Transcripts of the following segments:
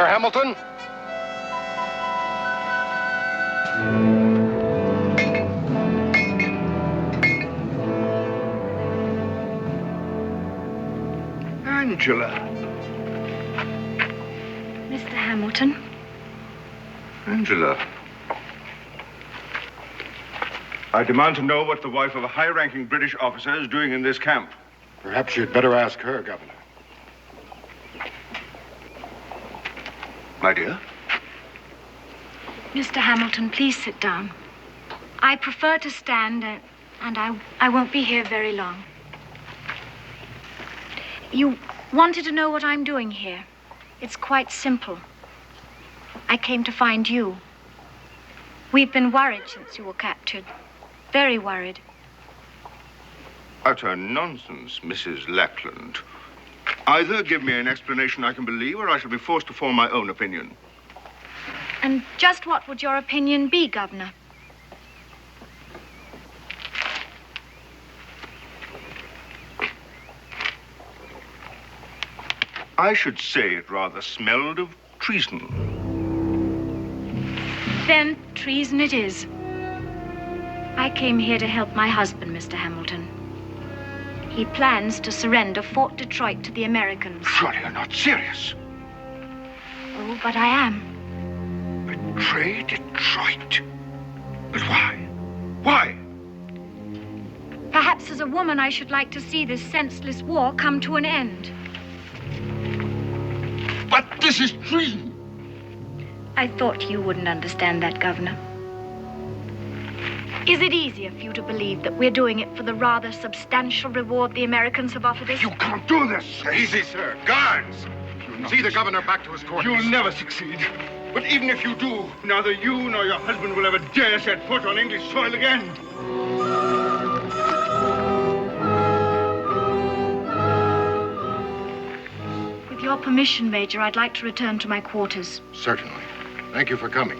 Mr. Hamilton? Angela. Mr. Hamilton? Angela. I demand to know what the wife of a high-ranking British officer is doing in this camp. Perhaps you'd better ask her, Governor. My dear? Mr. Hamilton, please sit down. I prefer to stand, and I won't be here very long. You wanted to know what I'm doing here. It's quite simple. I came to find you. We've been worried since you were captured. Very worried. Utter nonsense, Mrs. Lackland. Either give me an explanation I can believe, or I shall be forced to form my own opinion. And just what would your opinion be, Governor? I should say it rather smelled of treason. Then treason it is. I came here to help my husband, Mr. Hamilton. He plans to surrender Fort Detroit to the Americans. Surely you're not serious. Oh, but I am. Betray Detroit? But why? Why? Perhaps as a woman, I should like to see this senseless war come to an end. But this is treason. I thought you wouldn't understand that, Governor. Is it easier for you to believe that we're doing it for the rather substantial reward the Americans have offered us? You can't do this. Easy, sir. Guards! See the governor back to his quarters. You'll never succeed. But even if you do, neither you nor your husband will ever dare set foot on English soil again. With your permission, Major, I'd like to return to my quarters. Certainly. Thank you for coming.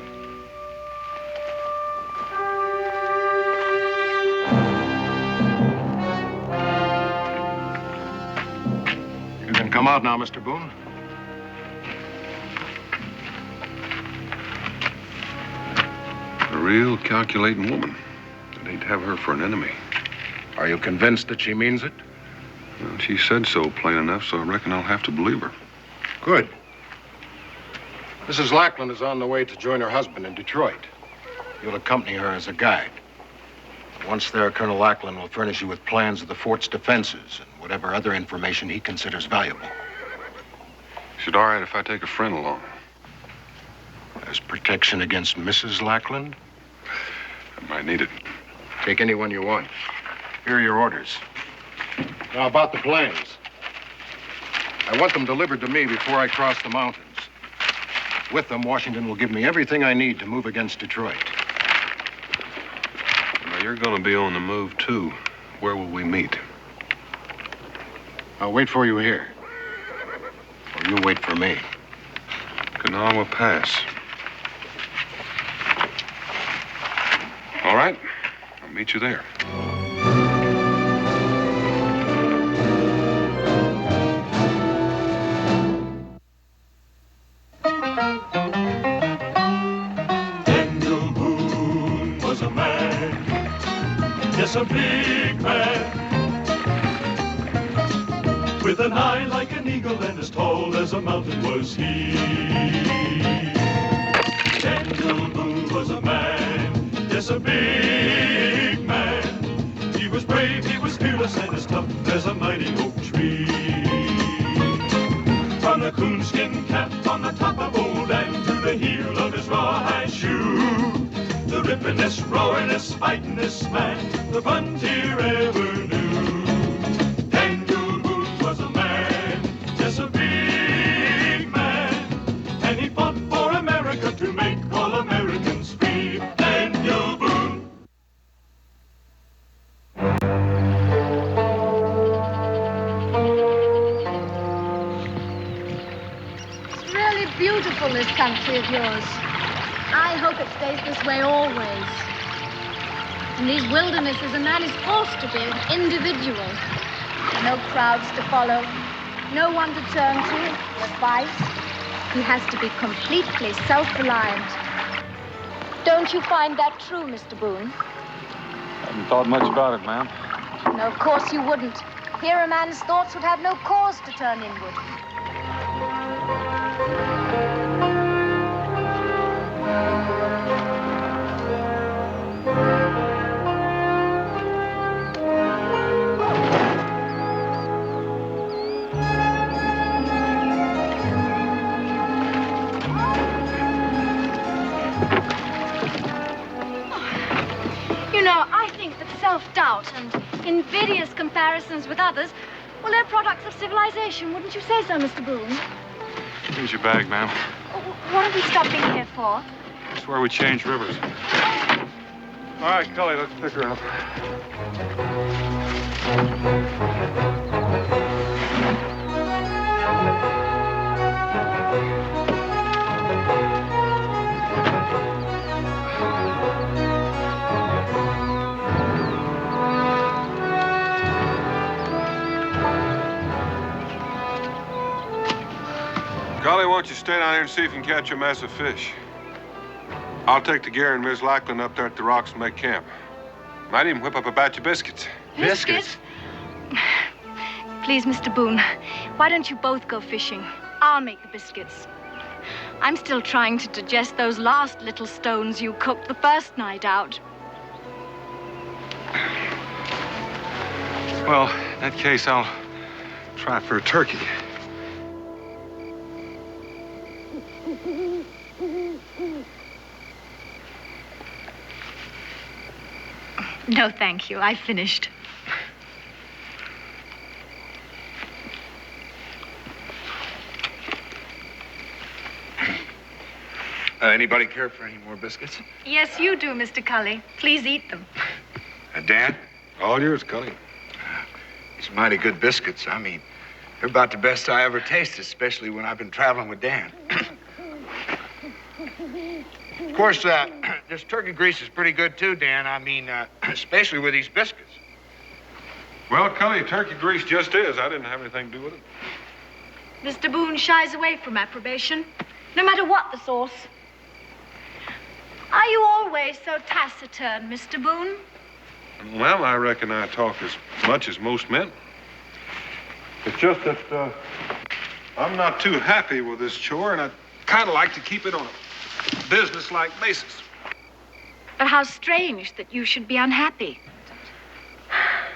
You can come out now, Mr. Boone. A real calculating woman. I'd hate to have her for an enemy. Are you convinced that she means it? Well, she said so plain enough, so I reckon I'll have to believe her. Good. Mrs. Lackland is on the way to join her husband in Detroit. You'll accompany her as a guide. Once there, Colonel Lackland will furnish you with plans of the fort's defenses and whatever other information he considers valuable. Is it all right if I take a friend along? As protection against Mrs. Lackland? I might need it. Take anyone you want. Here are your orders. Now, about the plans. I want them delivered to me before I cross the mountains. With them, Washington will give me everything I need to move against Detroit. Now, you're going to be on the move, too. Where will we meet? I'll wait for you here. Or you wait for me. Kanawha Pass. All right. I'll meet you there. Boone was a man, yes, a big man, with an eye like an eagle and as tall as a mountain was he. Daniel Boone was a man, yes, a big man. He was brave, he was fearless, and as tough as a mighty oak tree. From the coonskin cap on the top of Old Dan to the heel of his rawhide shoe, the rippin'est, roaring'est, fighting'est man the frontier ever knew. Daniel Boone was a man, yes, a big man, and he fought for America to make all Americans free. Daniel Boone. It's really beautiful, this country of yours. I hope it stays this way always. In these wildernesses, a man is forced to be an individual. No crowds to follow, no one to turn to for advice, he has to be completely self-reliant. Don't you find that true, Mr. Boone? I haven't thought much about it, ma'am. No, of course you wouldn't. Here a man's thoughts would have no cause to turn inward. You know, I think that self-doubt and invidious comparisons with others, well, they're products of civilization. Wouldn't you say so, Mr. Boone? Here's your bag, ma'am. What are we stopping here for? It's where we change rivers. All right, Cully, let's pick her up. Golly, why don't you stay down here and see if you can catch a mess of fish? I'll take the gear and Miss Lackland up there at the rocks and make camp. Might even whip up a batch of biscuits. Biscuits? Please, Mr. Boone, why don't you both go fishing? I'll make the biscuits. I'm still trying to digest those last little stones you cooked the first night out. Well, in that case, I'll try for a turkey. No, thank you. I've finished. Anybody care for any more biscuits? Yes, you do, Mr. Cully. Please eat them. Dan? All yours, Cully. These mighty good biscuits. I mean, they're about the best I ever tasted, especially when I've been traveling with Dan. Of course, this turkey grease is pretty good, too, Dan. I mean, especially with these biscuits. Well, Cully, turkey grease just is. I didn't have anything to do with it. Mr. Boone shies away from approbation, no matter what the source. Are you always so taciturn, Mr. Boone? Well, I reckon I talk as much as most men. It's just that I'm not too happy with this chore, and I'd kind of like to keep it on a business-like basis. But how strange that you should be unhappy.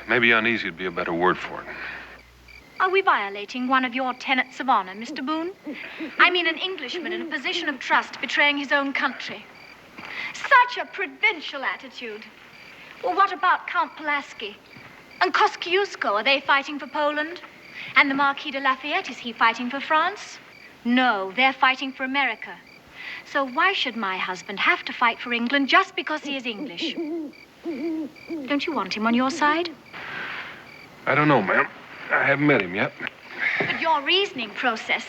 Maybe uneasy would be a better word for it. Are we violating one of your tenets of honor, Mr. Boone? I mean, an Englishman in a position of trust betraying his own country. Such a provincial attitude. Well, what about Count Pulaski? And Kosciuszko, are they fighting for Poland? And the Marquis de Lafayette, is he fighting for France? No, they're fighting for America. So why should my husband have to fight for England just because he is English? Don't you want him on your side? I don't know, ma'am. I haven't met him yet. But your reasoning process,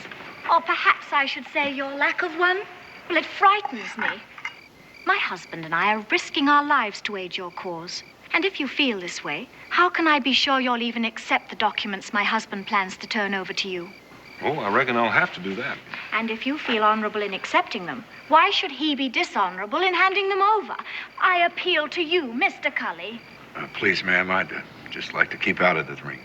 or perhaps I should say your lack of one, well, it frightens me. My husband and I are risking our lives to aid your cause. And if you feel this way, how can I be sure you'll even accept the documents my husband plans to turn over to you? Oh, I reckon I'll have to do that. And if you feel honorable in accepting them, why should he be dishonorable in handing them over? I appeal to you, Mr. Cully. Please, ma'am, I'd just like to keep out of the ring.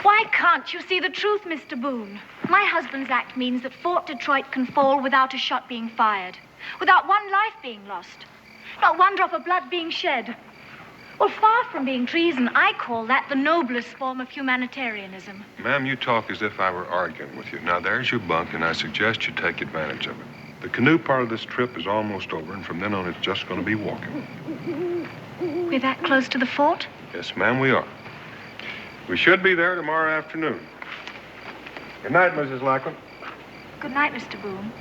Why can't you see the truth, Mr. Boone? My husband's act means that Fort Detroit can fall without a shot being fired, without one life being lost, not one drop of blood being shed. Well, far from being treason, I call that the noblest form of humanitarianism. Ma'am, you talk as if I were arguing with you. Now, there's your bunk, and I suggest you take advantage of it. The canoe part of this trip is almost over, and from then on, it's just going to be walking. We're that close to the fort? Yes, ma'am, we are. We should be there tomorrow afternoon. Good night, Mrs. Lackland. Good night, Mr. Boone.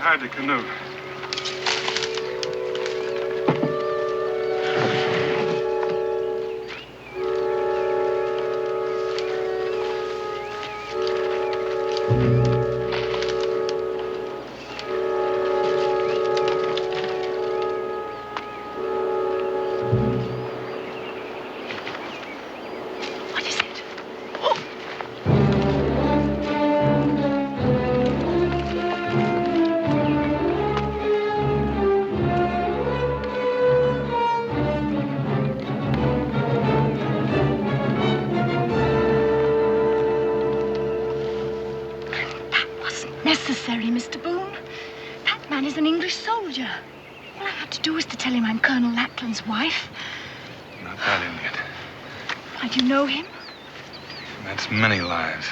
Hide the canoe. necessary, Mr. Boone. That man is an English soldier. All I had to do was to tell him I'm Colonel Lackland's wife. Not that Indian. Why, do you know him? That's many lives.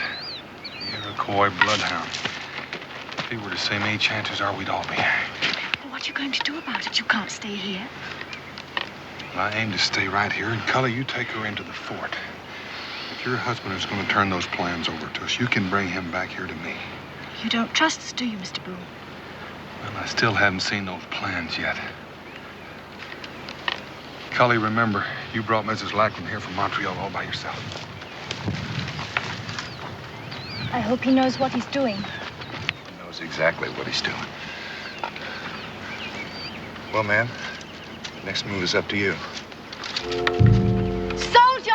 The Iroquois bloodhound. If he were to say me, chances are we'd all be hanged. Well, what are you going to do about it? You can't stay here. I aim to stay right here, and Cully, you take her into the fort. If your husband is going to turn those plans over to us, you can bring him back here to me. You don't trust us, do you, Mr. Boone? Well, I still haven't seen those plans yet. Cully, remember, you brought Mrs. Lackland here from Montreal all by yourself. I hope he knows what he's doing. He knows exactly what he's doing. Well, ma'am, next move is up to you. Soldier!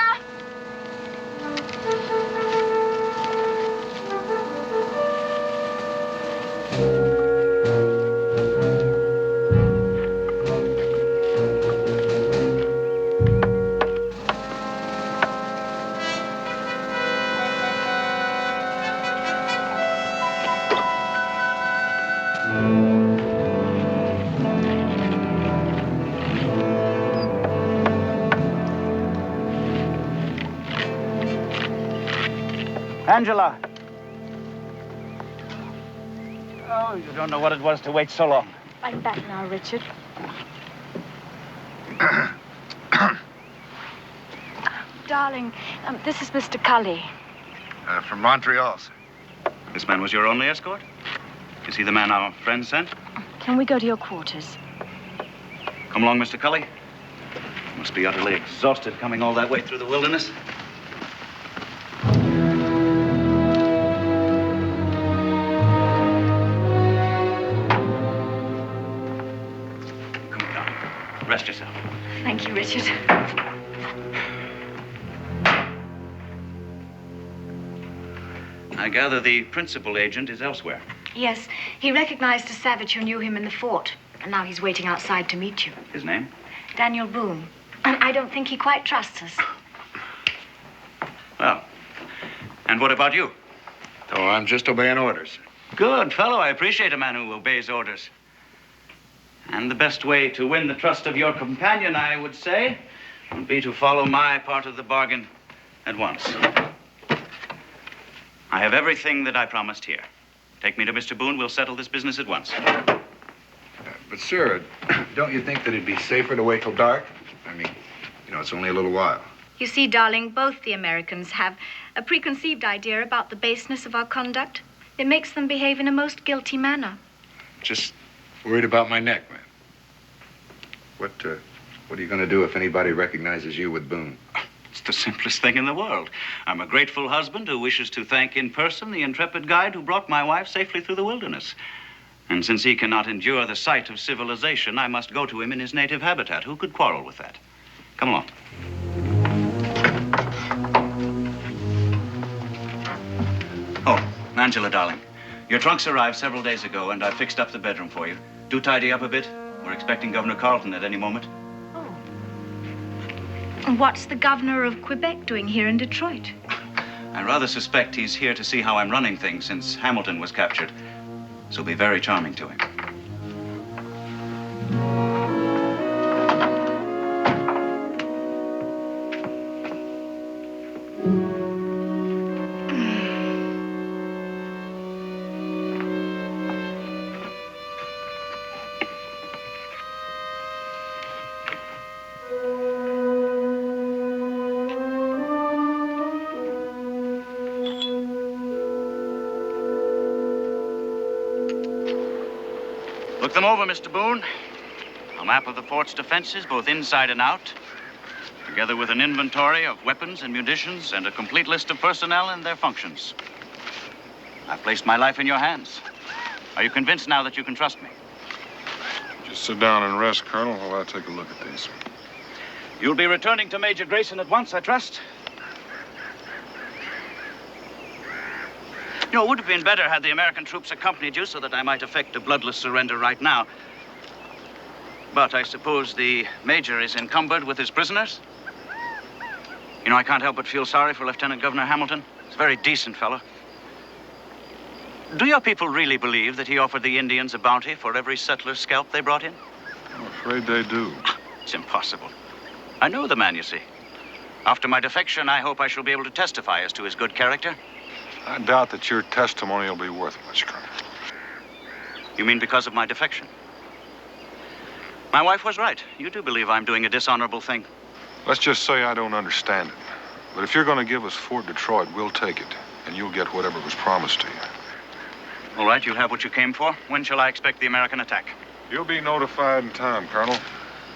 Angela! Oh, you don't know what it was to wait so long. I'm back now, Richard. Darling, this is Mr. Cully. From Montreal, sir. This man was your only escort? Is he the man our friend sent? Can we go to your quarters? Come along, Mr. Cully. You must be utterly exhausted coming all that way through the wilderness. Rest yourself. Thank you, Richard. I gather the principal agent is elsewhere. Yes, he recognized a savage who knew him in the fort, and now he's waiting outside to meet you. His name? Daniel Boone. And I don't think he quite trusts us. Well, and what about you? Oh, I'm just obeying orders. Good fellow. I appreciate a man who obeys orders. And the best way to win the trust of your companion, I would say, would be to follow my part of the bargain at once. I have everything that I promised here. Take me to Mr. Boone. We'll settle this business at once. But, sir, don't you think that it'd be safer to wait till dark? I mean, it's only a little while. You see, darling, both the Americans have a preconceived idea about the baseness of our conduct. It makes them behave in a most guilty manner. Just worried about my neck, man. What are you going to do if anybody recognizes you with Boone? It's the simplest thing in the world. I'm a grateful husband who wishes to thank in person the intrepid guide who brought my wife safely through the wilderness. And since he cannot endure the sight of civilization, I must go to him in his native habitat. Who could quarrel with that? Come along. Oh, Angela, darling. Your trunks arrived several days ago, and I fixed up the bedroom for you. Do tidy up a bit. We're expecting Governor Carleton at any moment. Oh. And what's the governor of Quebec doing here in Detroit? I rather suspect he's here to see how I'm running things since Hamilton was captured. This will be very charming to him. Look them over, Mr. Boone. A map of the fort's defenses, both inside and out, together with an inventory of weapons and munitions and a complete list of personnel and their functions. I've placed my life in your hands. Are you convinced now that you can trust me? Just sit down and rest, Colonel, while I take a look at these. You'll be returning to Major Grayson at once, I trust? You know, it would have been better had the American troops accompanied you so that I might effect a bloodless surrender right now. But I suppose the Major is encumbered with his prisoners? You know, I can't help but feel sorry for Lieutenant Governor Hamilton. He's a very decent fellow. Do your people really believe that he offered the Indians a bounty for every settler's scalp they brought in? I'm afraid they do. It's impossible. I know the man, you see. After my defection, I hope I shall be able to testify as to his good character. I doubt that your testimony will be worth much, Colonel. You mean because of my defection? My wife was right. You do believe I'm doing a dishonorable thing. Let's just say I don't understand it. But if you're going to give us Fort Detroit, we'll take it. And you'll get whatever was promised to you. All right, you'll have what you came for. When shall I expect the American attack? You'll be notified in time, Colonel.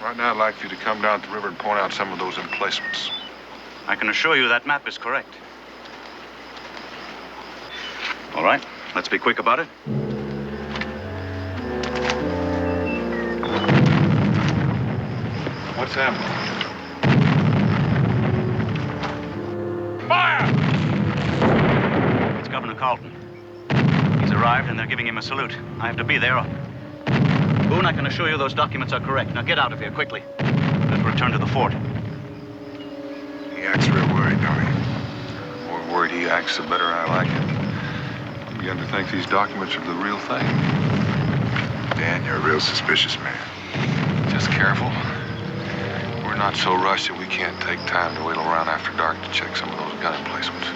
Right now, I'd like for you to come down to the river and point out some of those emplacements. I can assure you that map is correct. All right, let's be quick about it. What's happening? Fire! It's Governor Carlton. He's arrived and they're giving him a salute. I have to be there. Boone, I can assure you those documents are correct. Now get out of here quickly. Let's return to the fort. He acts real worried, don't he? The more worried he acts, the better I like it. I'm beginning to think these documents are the real thing. Dan, you're a real suspicious man. Just careful. We're not so rushed that we can't take time to wait around after dark to check some of those gun emplacements.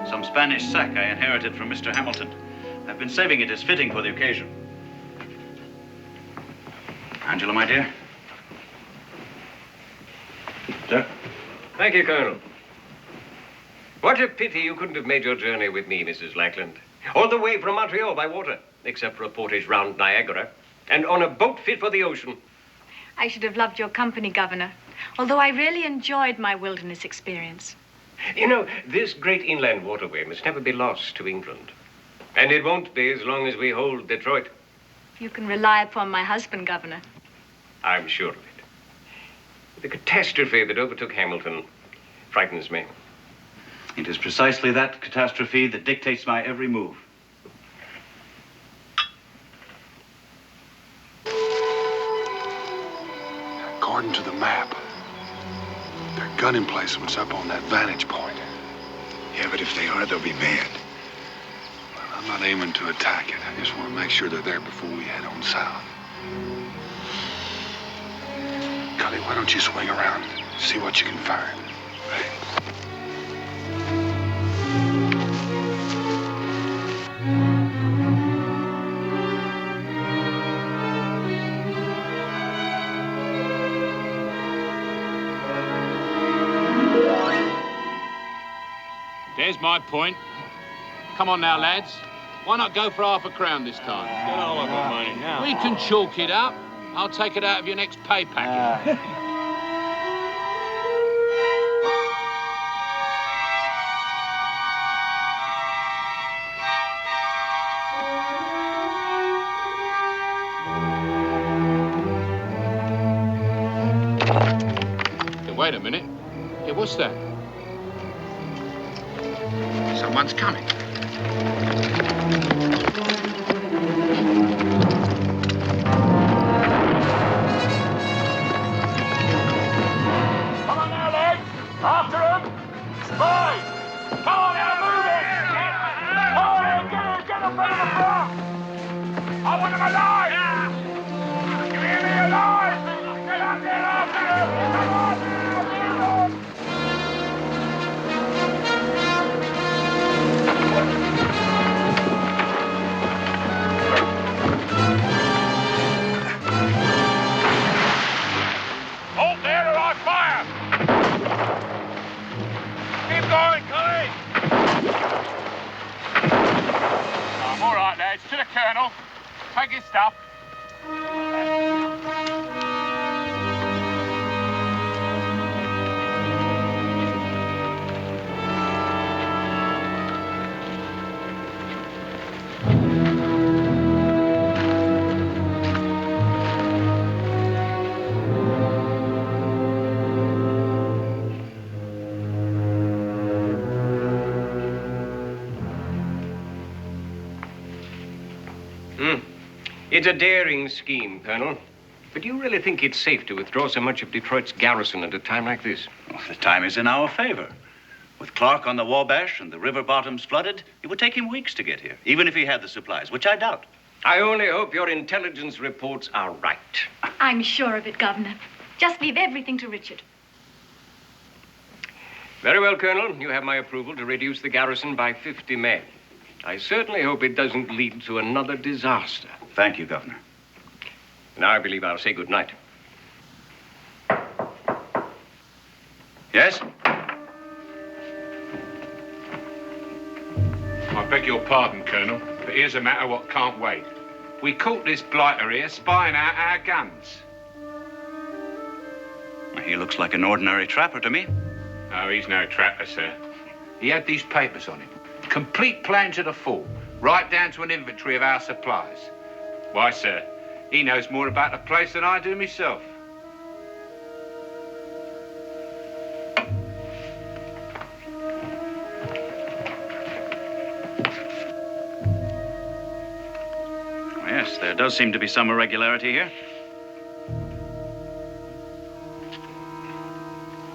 Some Spanish sack I inherited from Mr. Hamilton. I've been saving it as fitting for the occasion. Angela, my dear. Sir? Thank you, Colonel. What a pity you couldn't have made your journey with me, Mrs. Lackland. All the way from Montreal by water, except for a portage round Niagara, and on a boat fit for the ocean. I should have loved your company, Governor, although I really enjoyed my wilderness experience. You know, this great inland waterway must never be lost to England. And it won't be as long as we hold Detroit. You can rely upon my husband, Governor. I'm sure of it. The catastrophe that overtook Hamilton frightens me. It is precisely that catastrophe that dictates my every move. According to the map, there are gun emplacements up on that vantage point. Yeah, but if they are, they'll be mad. Well, I'm not aiming to attack it. I just want to make sure they're there before we head on south. Cully, why don't you swing around and see what you can find? Right. There's my point. Come on now, lads. Why not go for £5 this time? Get all of our money now. We can chalk it up. I'll take it out of your next pay packet. Hey, wait a minute. Hey, what's that? Someone's coming. Come on now, lads. After him. Boys, come on now, move it. Come on now, get him from the front. I want him alive. You hear me, alive? Get up there after him. Come on now, get on. Hold there or I fire! Keep going, Cully! I'm all right, lads. To the colonel. Take his stuff. It's a daring scheme, Colonel. But do you really think it's safe to withdraw so much of Detroit's garrison at a time like this? Well, the time is in our favor. With Clark on the Wabash and the river bottoms flooded, it would take him weeks to get here, even if he had the supplies, which I doubt. I only hope your intelligence reports are right. I'm sure of it, Governor. Just leave everything to Richard. Very well, Colonel. You have my approval to reduce the garrison by 50 men. I certainly hope it doesn't lead to another disaster. Thank you, Governor. Now I believe I'll say good night. Yes? I beg your pardon, Colonel, but here's a matter what can't wait. We caught this blighter here spying out our guns. He looks like an ordinary trapper to me. Oh, he's no trapper, sir. He had these papers on him. Complete plans of the fort, right down to an inventory of our supplies. Why, sir, he knows more about the place than I do myself. Yes, there does seem to be some irregularity here.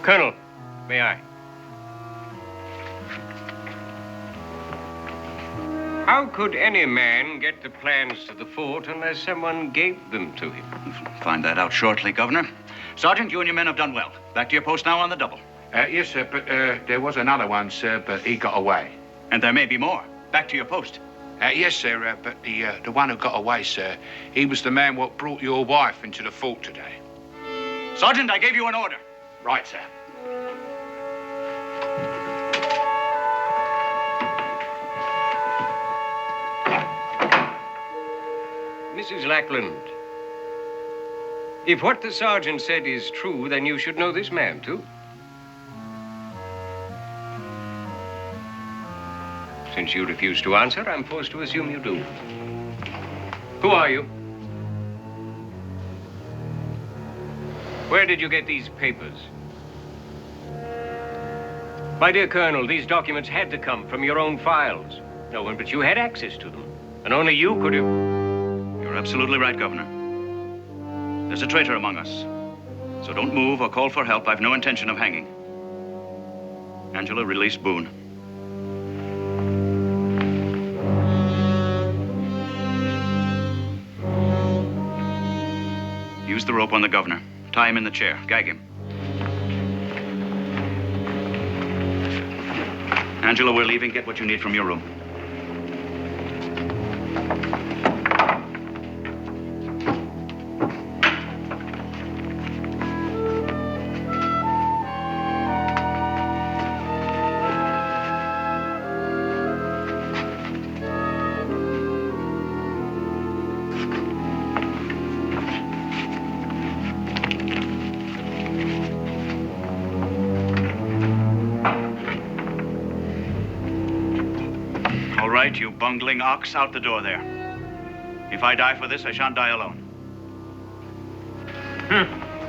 Colonel, may I? How could any man get the plans to the fort unless someone gave them to him? We'll find that out shortly, Governor. Sergeant, you and your men have done well. Back to your post now on the double. Yes, sir, but there was another one, sir, but he got away. And there may be more. Back to your post. Yes, sir, but the one who got away, sir, he was the man what brought your wife into the fort today. Sergeant, I gave you an order. Right, sir. Mrs. Lackland, if what the sergeant said is true, then you should know this man, too. Since you refuse to answer, I'm forced to assume you do. Who are you? Where did you get these papers? My dear Colonel, these documents had to come from your own files. No one but you had access to them, and only you could have... You're absolutely right, Governor. There's a traitor among us. So don't move or call for help. I've no intention of hanging. Angela, release Boone. Use the rope on the governor. Tie him in the chair. Gag him. Angela, we're leaving. Get what you need from your room. You bungling ox, out the door there. If I die for this, I shan't die alone.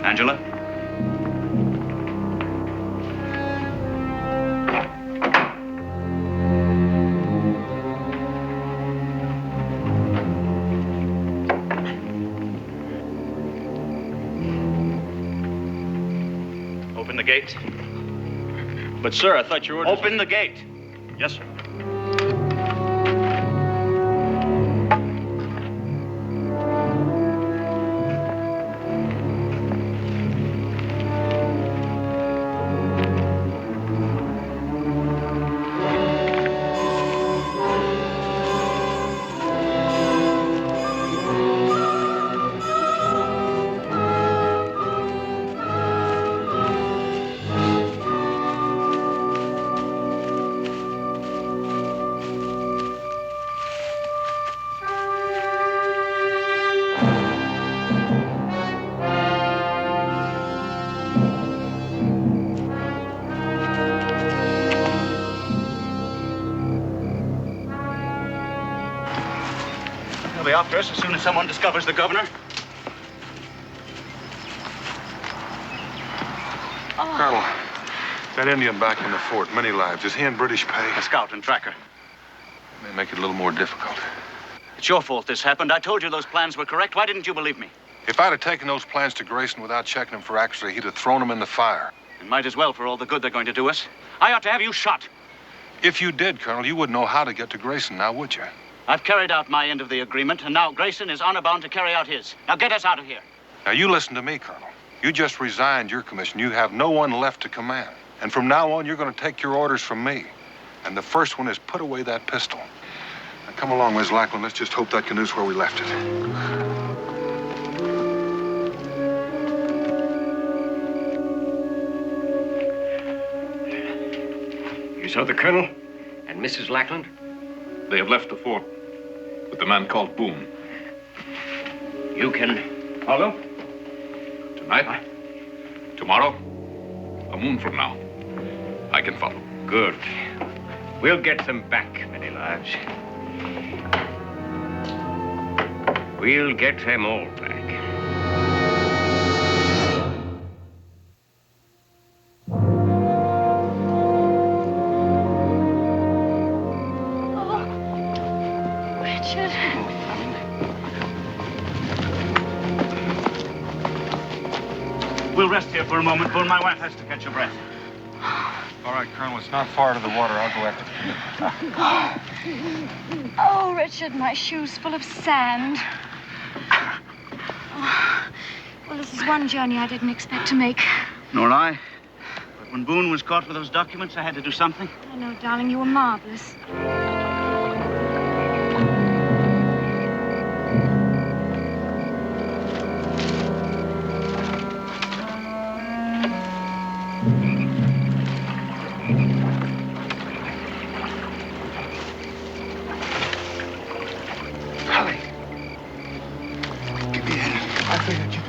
Angela? Open the gate. But, sir, I thought your orders... Open the gate. Yes, sir. They'll be after us as soon as someone discovers the governor. Colonel, that Indian back in the fort, many lives. Is he in British pay? A scout and tracker. May make it a little more difficult. It's your fault this happened. I told you those plans were correct. Why didn't you believe me? If I'd have taken those plans to Grayson without checking him for accuracy, he'd have thrown them in the fire. It might as well for all the good they're going to do us. I ought to have you shot. If you did, Colonel, you wouldn't know how to get to Grayson now, would you? I've carried out my end of the agreement, and now Grayson is honor bound to carry out his. Now get us out of here. Now, you listen to me, Colonel. You just resigned your commission. You have no one left to command. And from now on, you're going to take your orders from me. And the first one is put away that pistol. Now, come along, Miss Lackland. Let's just hope that canoe's where we left it. You saw the Colonel and Mrs. Lackland? They have left the fort with the man called Boone. You can follow? Tonight? Tomorrow? A moon from now. I can follow. Good. We'll get them back, many lives. We'll get them all back. We'll rest here for a moment, Boone. My wife has to catch her breath. All right, Colonel, it's not far to the water. I'll go after the canoe. Oh, Richard, my shoes full of sand. Oh, well, this is one journey I didn't expect to make. Nor I. But when Boone was caught with those documents, I had to do something. I know, darling, you were marvelous.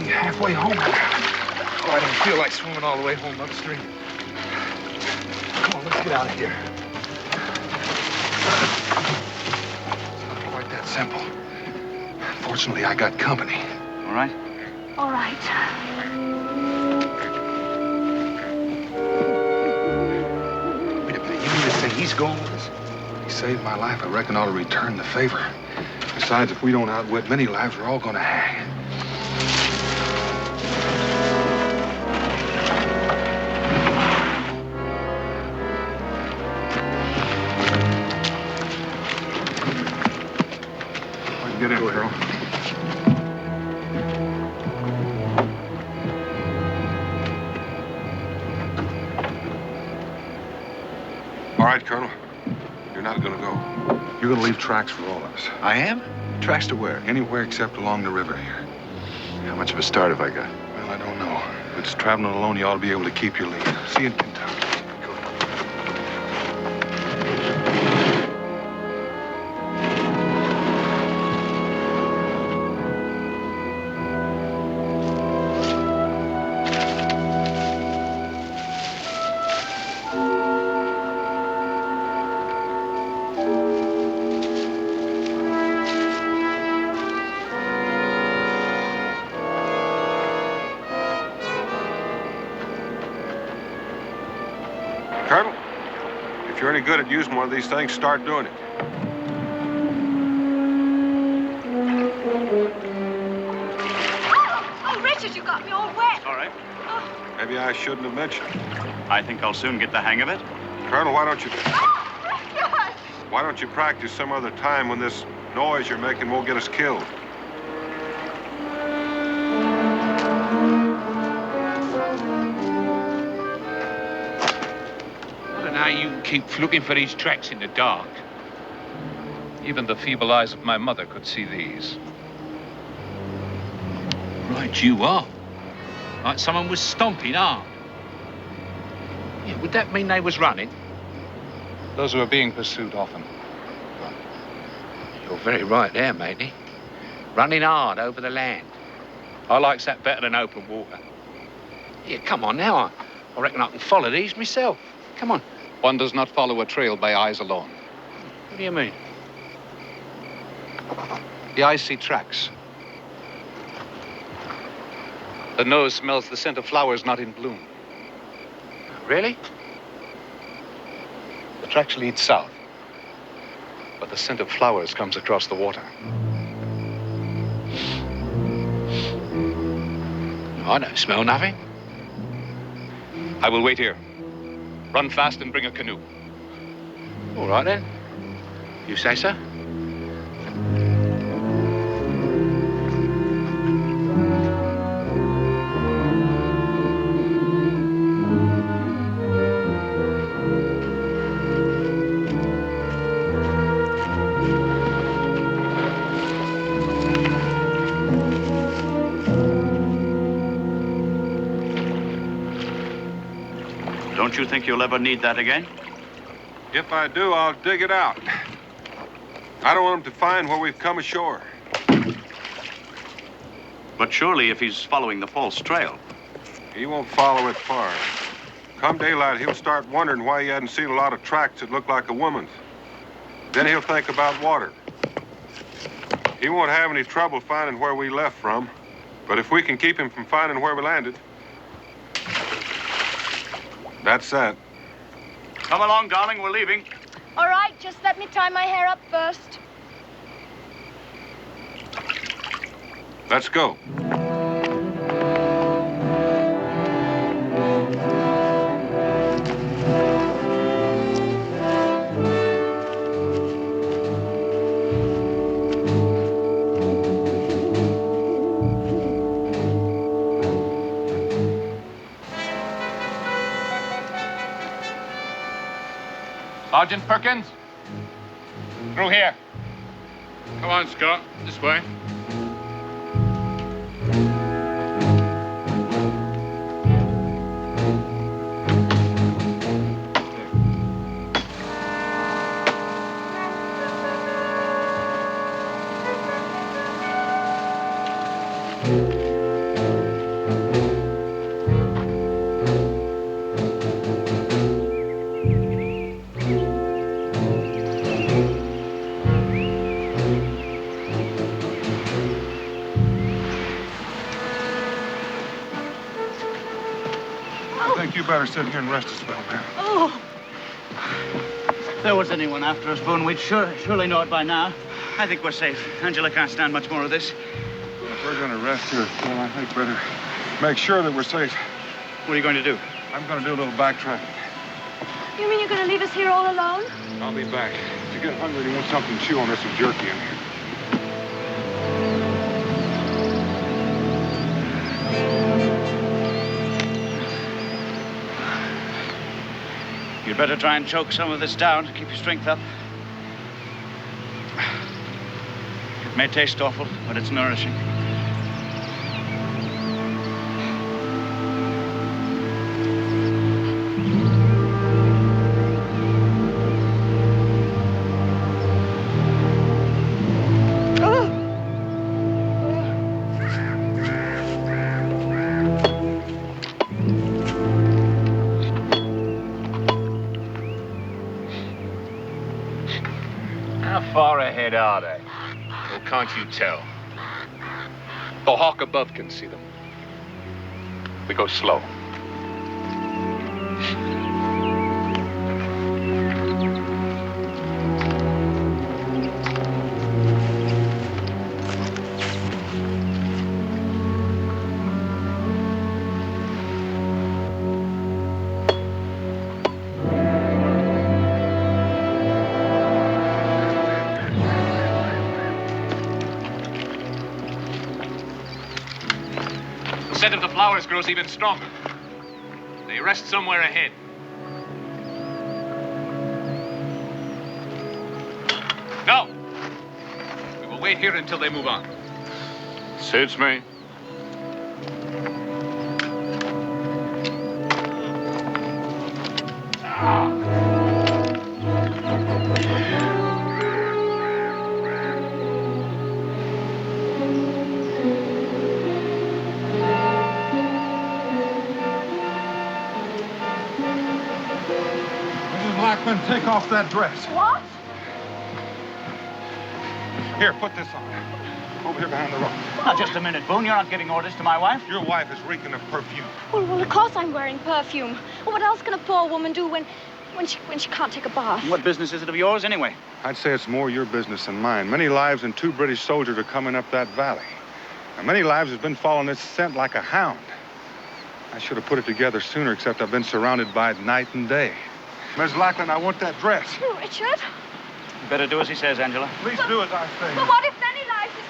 Halfway home. Oh, I don't feel like swimming all the way home upstream. Come on, let's get out of here. It's not quite that simple. Fortunately, I got company. All right? All right. Wait a minute, you mean to say he's going with us? He saved my life. I reckon I ought to return the favor. Besides, if we don't outwit many lives, we're all going to hang. Get in, girl. All right, Colonel. You're not going to go. You're going to leave tracks for all of us. I am? Tracks to where? Anywhere except along the river here. How much of a start have I got? Well, I don't know. If it's traveling alone, you ought to be able to keep your lead. See you in Kentucky. Colonel, if you're any good at using one of these things, start doing it. Oh, Richard, you got me all wet. All right. Maybe I shouldn't have mentioned it. I think I'll soon get the hang of it. Colonel, why don't you... God. Why don't you practice some other time when this noise you're making won't get us killed? Now you keep looking for these tracks in the dark. Even the feeble eyes of my mother could see these. Right, you are. Like someone was stomping hard. Yeah, would that mean they was running? Those who are being pursued often. You're very right there, matey. Running hard over the land. I likes that better than open water. Yeah, come on now. I reckon I can follow these myself. Come on. One does not follow a trail by eyes alone. What do you mean? The eyes see tracks. The nose smells the scent of flowers not in bloom. Really? The tracks lead south. but the scent of flowers comes across the water. I don't smell nothing. I will wait here. Run fast and bring a canoe. All right, then. You say so? Don't you think you'll ever need that again? If I do, I'll dig it out. I don't want him to find where we've come ashore. But surely if he's following the false trail. He won't follow it far. Come daylight, he'll start wondering why he hadn't seen a lot of tracks that look like a woman's. Then he'll think about water. He won't have any trouble finding where we left from. But if we can keep him from finding where we landed, that's that. Come along, darling, we're leaving. All right, just let me tie my hair up first. Let's go. Sergeant Perkins? Through here. Come on, Scott. This way. You better sit here and rest a spell, man. Oh, If there was anyone after us, Boone, we'd surely know it by now. I think we're safe. Angela can't stand much more of this. If we're gonna rest here, well, I think better make sure that we're safe. What are you going to do? I'm gonna do a little backtracking. you mean you're going to leave us here all alone? I'll be back. If you get hungry and you want something to chew on, there's some jerky in here. You'd better try and choke some of this down to keep your strength up. It may taste awful, but it's nourishing. How far ahead are they? Or can't you tell? The hawk above can see them. We go slow. The scent of the flowers grows even stronger. They rest somewhere ahead. No! We will wait here until they move on. Suits me. Blackman, take off that dress. What? Here, put this on. Over here behind the rock. Now, just a minute, Boone. You're not giving orders to my wife. Your wife is reeking of perfume. Well, of course I'm wearing perfume. Well, what else can a poor woman do when when she can't take a bath? What business is it of yours, anyway? I'd say it's more your business than mine. Many lives and 2 British soldiers are coming up that valley. And many lives has been following this scent like a hound. I should have put it together sooner, except I've been surrounded by it night and day. Miss Lackland, I want that dress. Richard? You better do as he says, Angela. Please do as I say. But what if many lives is...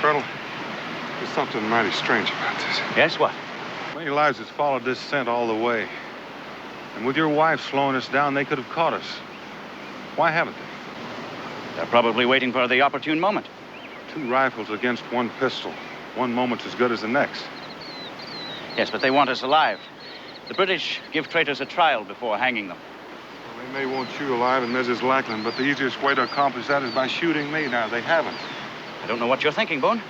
Colonel, there's something mighty strange about this. Yes, what? Many lives has followed this scent all the way. And with your wife slowing us down, they could have caught us. Why haven't they? They're probably waiting for the opportune moment. 2 rifles against 1 pistol. One moment's as good as the next. Yes, but they want us alive. The British give traitors a trial before hanging them. Well, they may want you alive and Mrs. Lackland, but the easiest way to accomplish that is by shooting me. Now, they haven't. I don't know what you're thinking, Boone.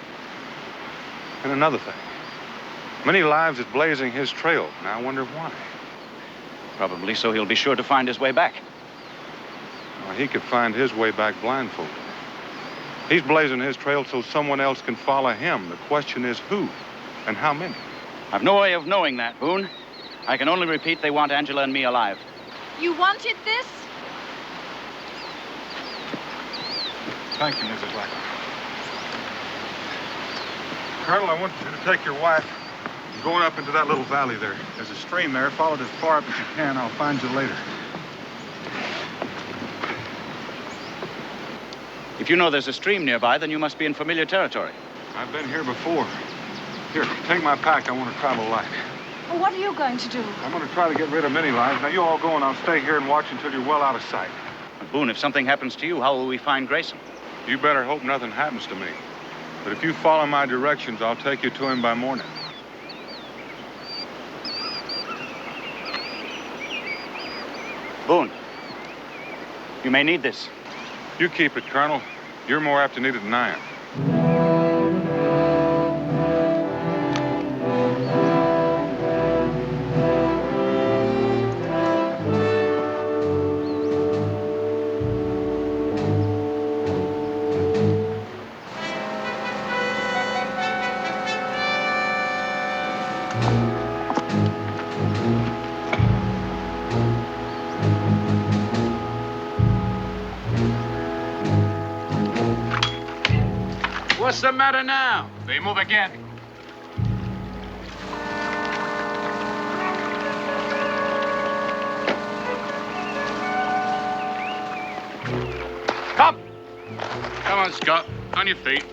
And another thing. Many lives is blazing his trail. Now, I wonder why. Probably so he'll be sure to find his way back. Well, he could find his way back blindfolded. He's blazing his trail so someone else can follow him. The question is who and how many? I've no way of knowing that, Boone. I can only repeat they want Angela and me alive. You wanted this? Thank you, Mrs. Lackland. Colonel, I want you to take your wife and going up into that little valley there. There's a stream there. Follow it as far up as you can. I'll find you later. If you know there's a stream nearby, then you must be in familiar territory. I've been here before. Here, take my pack. I want to travel light. Well, what are you going to do? I'm going to try to get rid of many lives. Now, you all go and I'll stay here and watch until you're well out of sight. But Boone, if something happens to you, how will we find Grayson? You better hope nothing happens to me. But if you follow my directions, I'll take you to him by morning. Boone, you may need this. You keep it, Colonel. You're more apt to need it than I am. What's the matter now? They move again. Come! Come on, Scott. On your feet.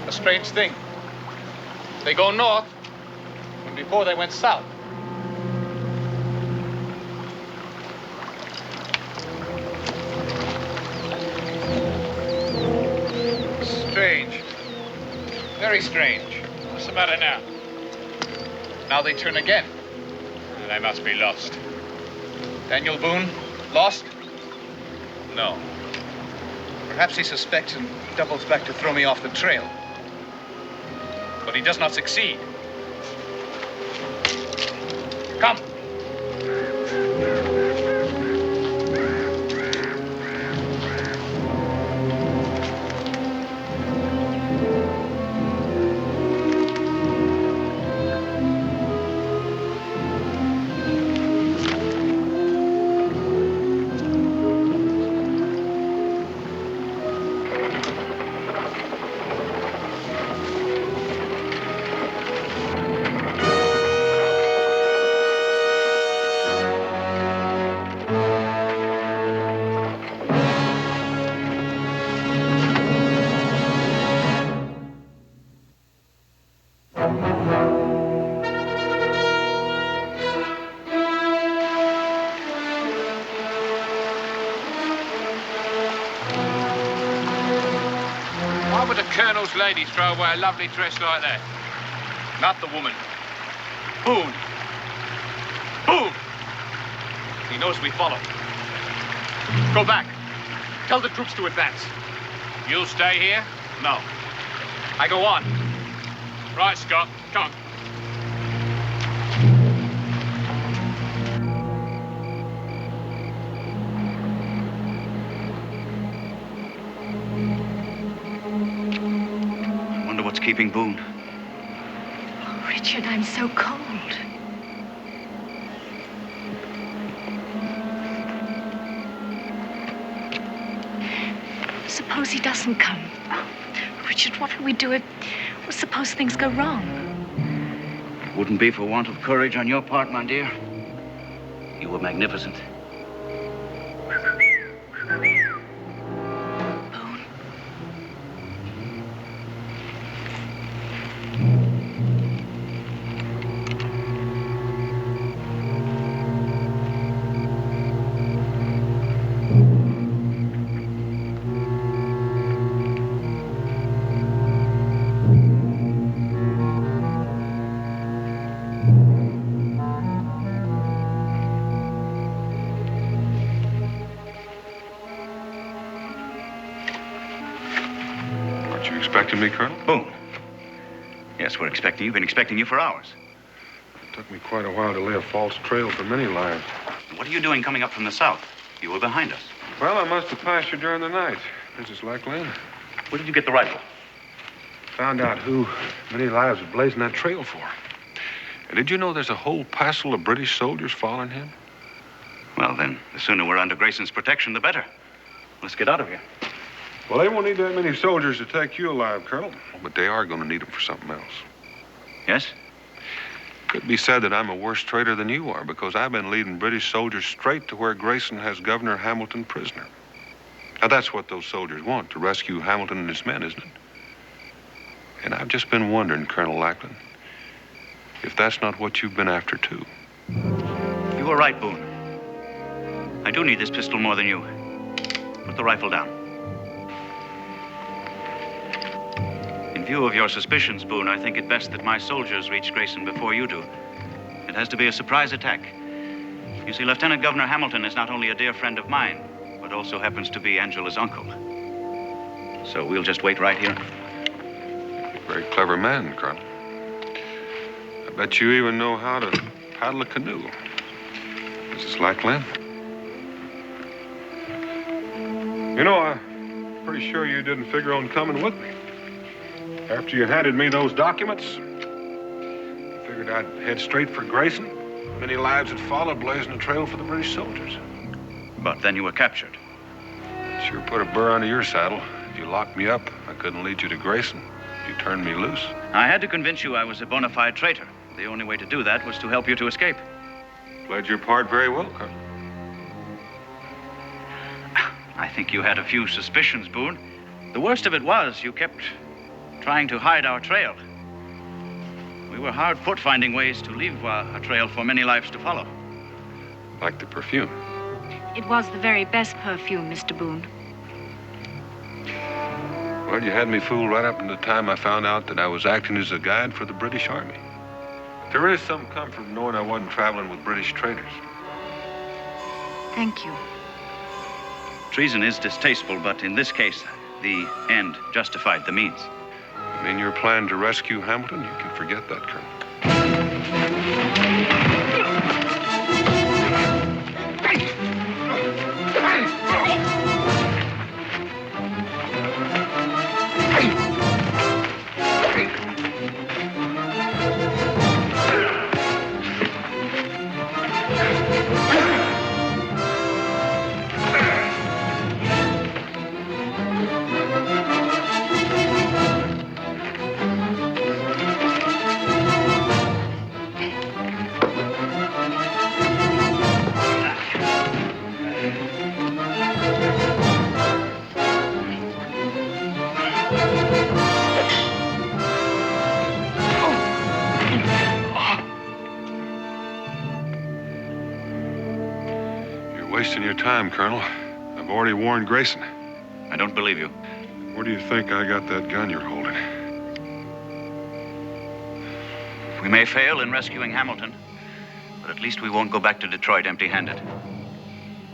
Strange thing. They go north, and before they went south. Strange. Very strange. What's the matter now? Now they turn again. They must be lost. Daniel Boone, lost? No. Perhaps he suspects and doubles back to throw me off the trail. But he does not succeed. Come. would a colonel's lady throw away a lovely dress like that? Not the woman. Boone. Boone! He knows we follow. Go back. Tell the troops to advance. You'll stay here? No. I go on. Right, Scott. Come. I wonder what's keeping Boone. Oh, Richard, I'm so cold. Suppose he doesn't come. Richard, what will we do if... Well, suppose things go wrong? It wouldn't be for want of courage on your part, my dear. You were magnificent. Aren't you expecting me, Colonel? Boone. Yes, we're expecting you. Been expecting you for hours. It took me quite a while to lay a false trail for many lives. What are you doing coming up from the south? You were behind us. Well, I must have passed you during the night, Mrs. Lackland. Where did you get the rifle? Found out who many lives were blazing that trail for. And did you know there's a whole passel of British soldiers following him? Well, then, the sooner we're under Grayson's protection, the better. Let's get out of here. Well, they won't need that many soldiers to take you alive, Colonel. But they are going to need them for something else. Yes? Could be said that I'm a worse traitor than you are, because I've been leading British soldiers straight to where Grayson has Governor Hamilton prisoner. Now, that's what those soldiers want, to rescue Hamilton and his men, isn't it? And I've just been wondering, Colonel Lackland, if that's not what you've been after, too. You were right, Boone. I do need this pistol more than you. Put the rifle down. In view of your suspicions, Boone, I think it best that my soldiers reach Grayson before you do. It has to be a surprise attack. You see, Lieutenant Governor Hamilton is not only a dear friend of mine, but also happens to be Angela's uncle. So we'll just wait right here. Very clever man, Colonel. I bet you even know how to paddle a canoe. Mrs. Lackland? You know, I'm pretty sure you didn't figure on coming with me. After you handed me those documents, I figured I'd head straight for Grayson. Many lives had followed, blazing a trail for the British soldiers. But then you were captured. Sure put a burr under your saddle. If you locked me up, I couldn't lead you to Grayson. You turned me loose. I had to convince you I was a bona fide traitor. The only way to do that was to help you to escape. Played your part very well, Colonel. I think you had a few suspicions, Boone. The worst of it was you kept trying to hide our trail. We were hard put finding ways to leave a trail for many lives to follow. Like the perfume. It was the very best perfume, Mr. Boone. Well, you had me fooled right up to the time I found out that I was acting as a guide for the British Army. There is some comfort in knowing I wasn't traveling with British traitors. Thank you. Treason is distasteful, but in this case, the end justified the means. You mean your plan to rescue Hamilton? You can forget that, Colonel. Wasting your time, Colonel. I've already warned Grayson. I don't believe you. Where do you think I got that gun you're holding? We may fail in rescuing Hamilton, but at least we won't go back to Detroit empty-handed.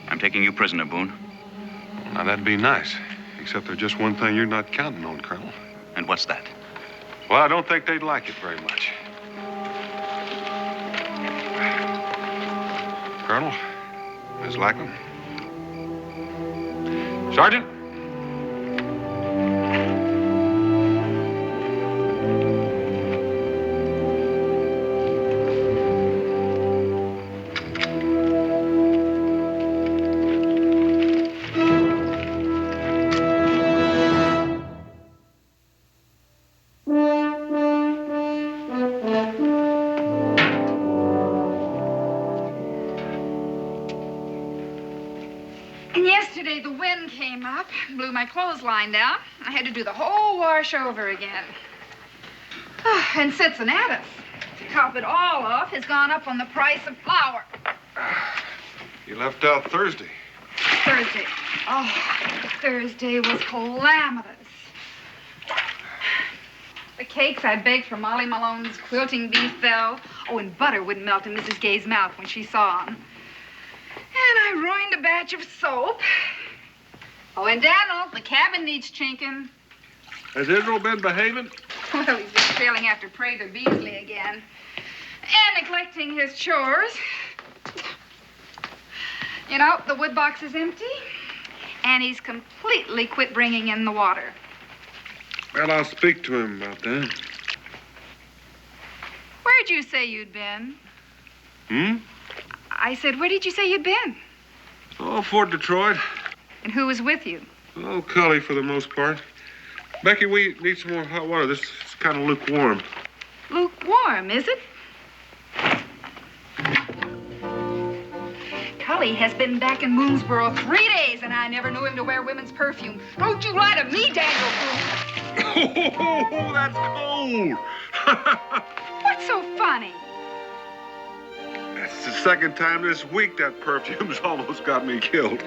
I'm taking you prisoner, Boone. Now, that'd be nice. Except there's just one thing you're not counting on, Colonel. And what's that? Well, I don't think they'd like it very much. Colonel, Miss Lackland. Sergeant. And yesterday the wind came up, blew my clothesline down. I had to do the whole wash over again. Oh, and Cincinnatus, to top it all off, has gone up on the price of flour. You left out Thursday. Thursday. Oh, Thursday was calamitous. The cakes I baked for Molly Malone's quilting bee fell. Oh, and butter wouldn't melt in Mrs. Gay's mouth when she saw 'em. And I ruined a batch of soap. Oh, and Daniel, the cabin needs chinking. Has Israel been behaving? Well, he's been trailing after Traitor Beasley again. And neglecting his chores. You know, the wood box is empty. And he's completely quit bringing in the water. Well, I'll speak to him about that. Where'd you say you'd been? Hmm? I said, where did you say you'd been? Oh, Fort Detroit. And who was with you? Oh, Cully for the most part. Becky, we need some more hot water. This is kind of lukewarm. Lukewarm, is it? Cully has been back in Moonsboro 3 days, and I never knew him to wear women's perfume. Don't you lie to me, Daniel Boone. Oh, that's cold. What's so funny? That's the second time this week that perfume's almost got me killed.